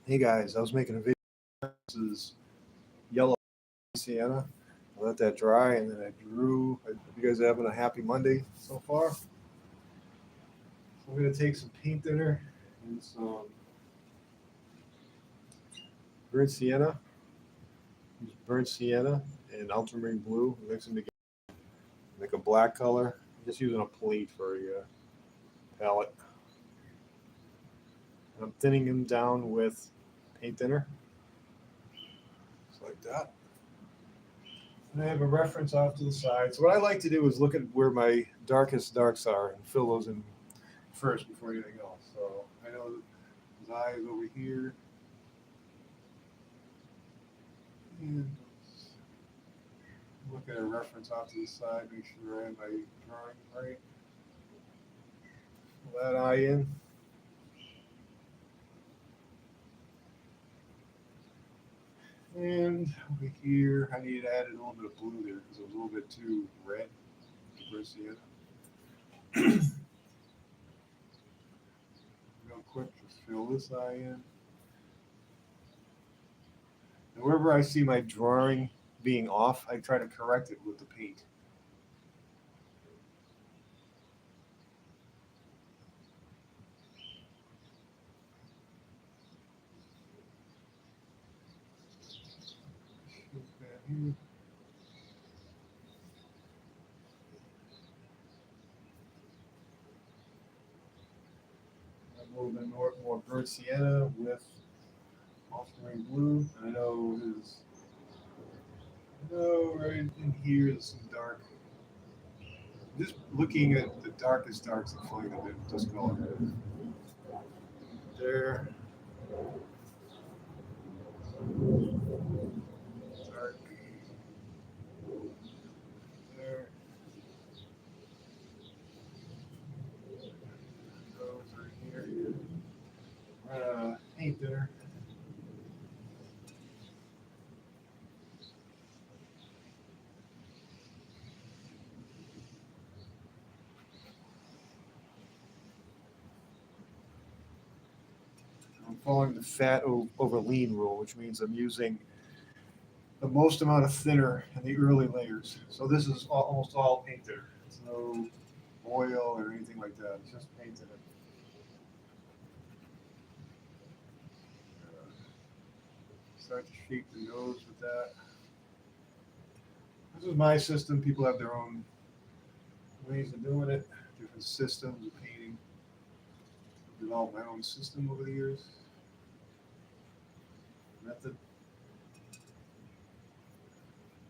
Hey guys, I was making a video. This is yellow sienna. I let that dry and then I drew. I hope you guys are having a happy Monday so far. So I'm going to take some paint thinner and some burnt sienna. Use burnt sienna and ultramarine blue. Mix them together. Make a black color. I'm just using a plate for a palette. And I'm thinning them down with paint thinner. Just like that. And I have a reference off to the side. So what I like to do is look at where my darkest darks are and fill those in first before anything else. So I know that his eye is over here. And look at a reference off to the side, make sure I have my drawing right. Fill that eye in. And over here, I need to add a little bit of blue there because it was a little bit too red. See it? Real quick, just fill this eye in. And wherever I see my drawing being off, I try to correct it with the paint. A little bit more burnt sienna with ultramarine blue. I know right in here is some dark. Just looking at the darkest darks and filling them in with this color. There. Dark. There. Those right here. Paint thinner. I'm following the fat over lean rule, which means I'm using the most amount of thinner in the early layers. So this is almost all paint thinner. It's no oil or anything like that. It's just paint thinner. Start to shape the nose with that. This is my system. People have their own ways of doing it, different systems of painting. I've developed my own system over the years. Method.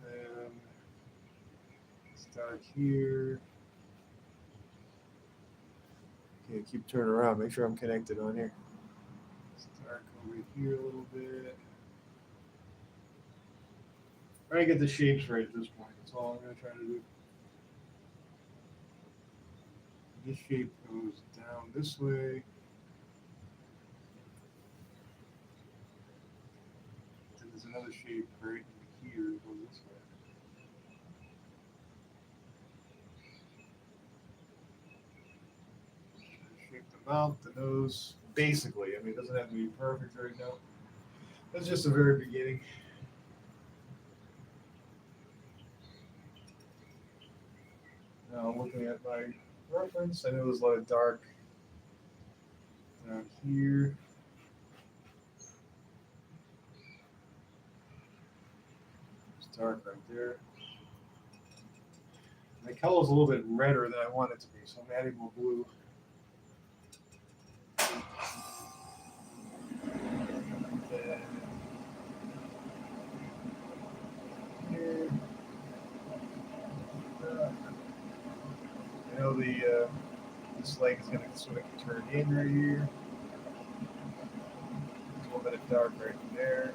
And start here. Okay, keep turning around. Make sure I'm connected on here. Start over here a little bit. Try to get the shapes right at this point. That's all I'm going to try to do. This shape goes down this way. Then there's another shape right in here that goes this way. Shape the mouth, the nose, basically. I mean, it doesn't have to be perfect right now. That's just the very beginning. Now I'm looking at my reference. I know there's a lot of dark down here. It's dark right there. My color is a little bit redder than I want it to be, so I'm adding more blue. Here. I know this leg is going to sort of turn in right here. A little bit of dark right there.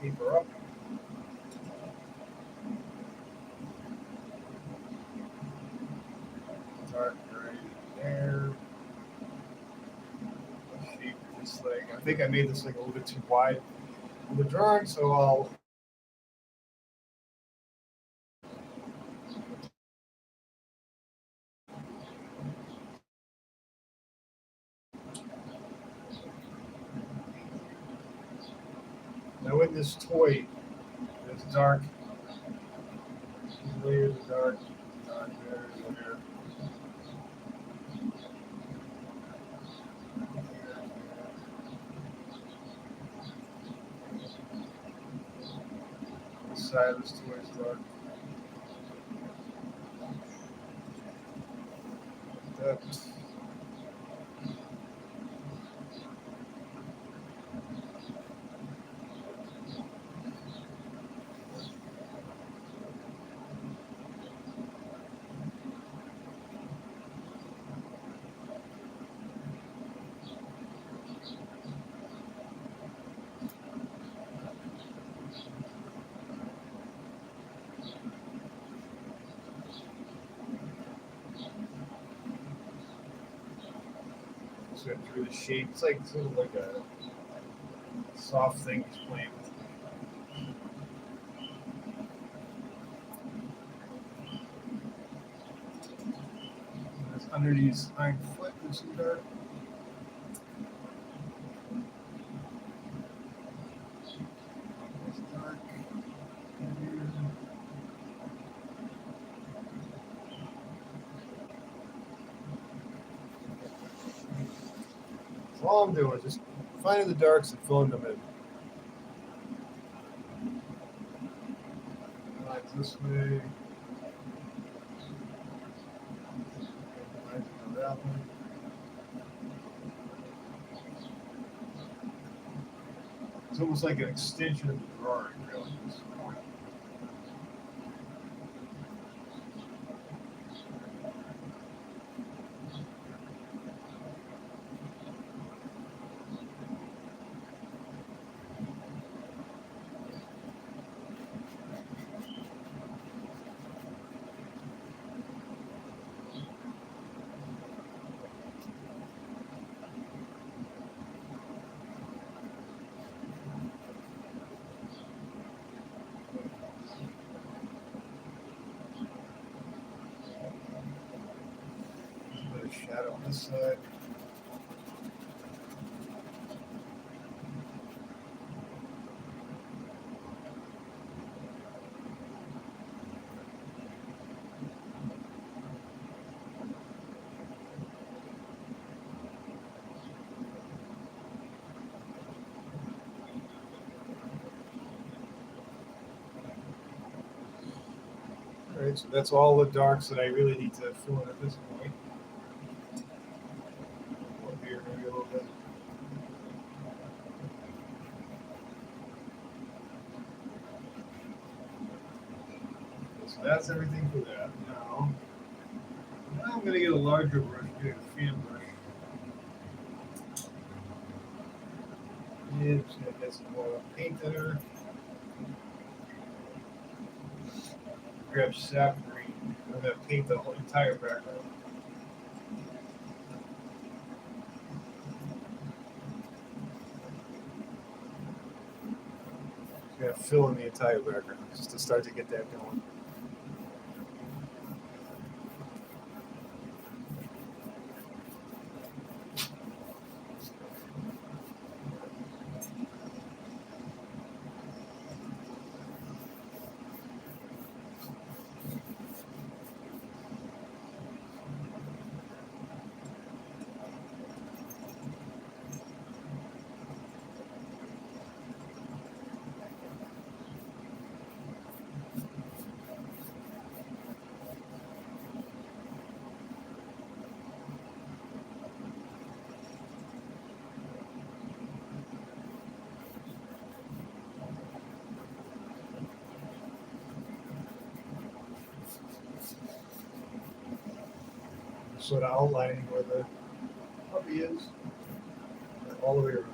Taper up. Dark right there. Shape this leg. I think I made this leg a little bit too wide on the drawing, so I'll when this toy is dark, layers of dark, there. The side of this toy is dark. That. So through the shape, it's like sort of like a soft thing he's playing with. Under these hind foot, there's some dark. It's dark. So all I'm doing is just finding the darks and filling them in. Lines this way. Lines go that way. It's almost like an extension of the drawing, really. Shadow on this side. All right, so that's all the darks that I really need to fill in at this point. Here, maybe a little bit. So that's everything for that. Now I'm going to get a larger brush, get a fan brush. And I'm just going to get some more paint thinner. Grab sap green. I'm going to paint the whole entire background. Going to fill in the entire background just to start to get that going. Sort of outlining where the puppy is, all the way around.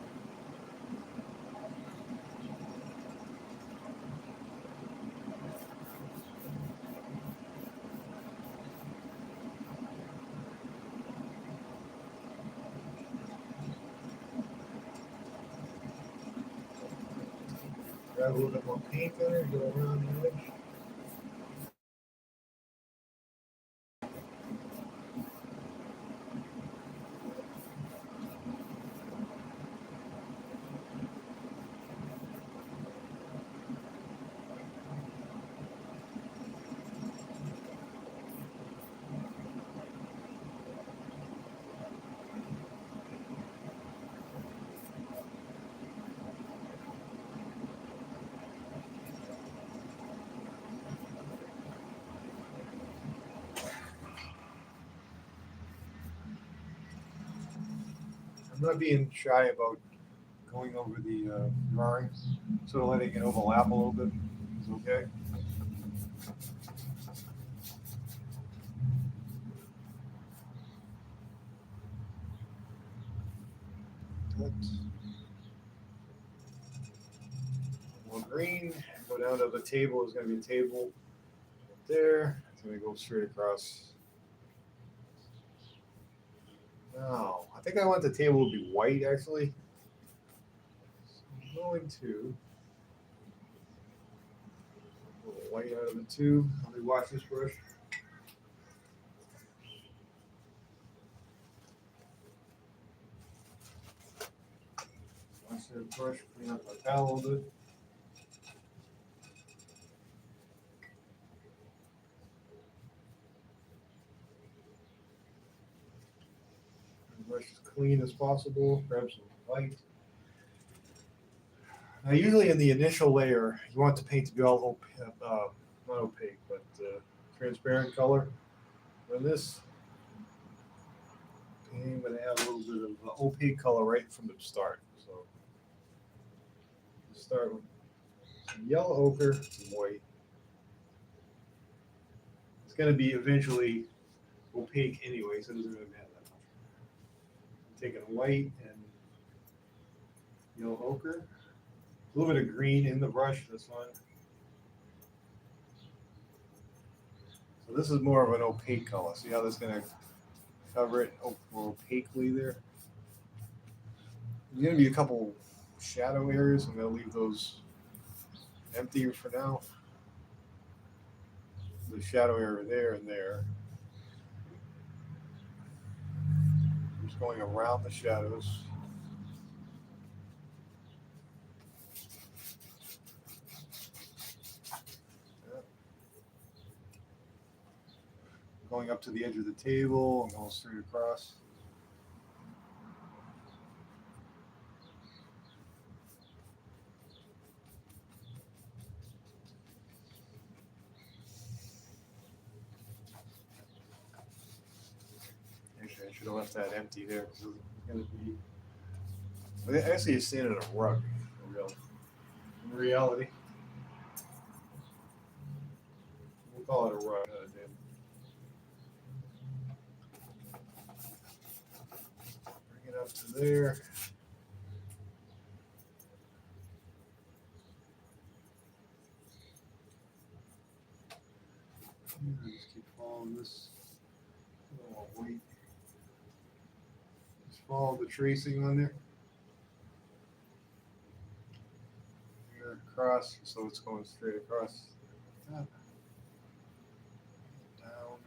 Grab a little bit more paint thinner, go around the edge. I'm not being shy about going over the drawing, sort of letting it overlap a little bit. Is okay. More green. Go down to the table. Is going to be a table there. It's going to go straight across. No, I think I want the table to be white actually. So I'm going to pull the white out of the tube. Let me wash this brush. Wash that brush, clean up my towel a little bit. Brush as clean as possible. Grab some white. Now, usually in the initial layer, you want the paint to be all not opaque, but transparent color. On this paint, I'm going to add a little bit of opaque color right from the start. So, start with some yellow ochre, some white. It's going to be eventually opaque anyway, so it doesn't really matter that much. I'm taking white and yellow ochre. A little bit of green in the brush, this one. So this is more of an opaque color. See how this is going to cover it more opaquely there? There's going to be a couple shadow areas. I'm going to leave those empty for now. The shadow area there and there. I'm just going around the shadows. Going up to the edge of the table and going straight across. Actually, I should have left that empty there because it's going to be. Actually, it's standing on a rug. In reality, we'll call it a rug. Bring it up to there. Just keep following this. Wait. Just follow the tracing on there. Here across, so it's going straight across. Up, down.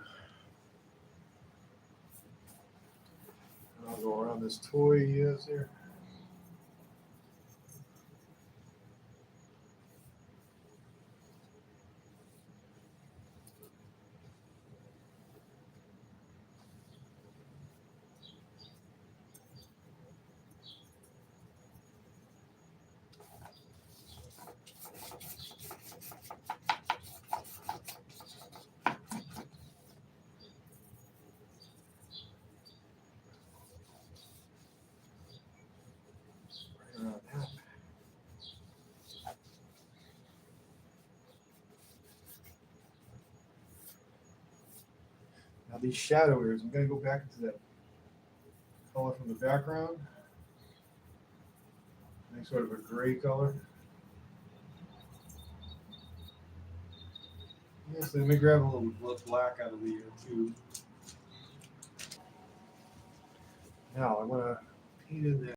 And I'll go around this toy he has there. Now these shadow areas, I'm going to go back into that color from the background. Nice sort of a gray color. Yes, let me grab a little black out of the tube. Now I want to paint in that.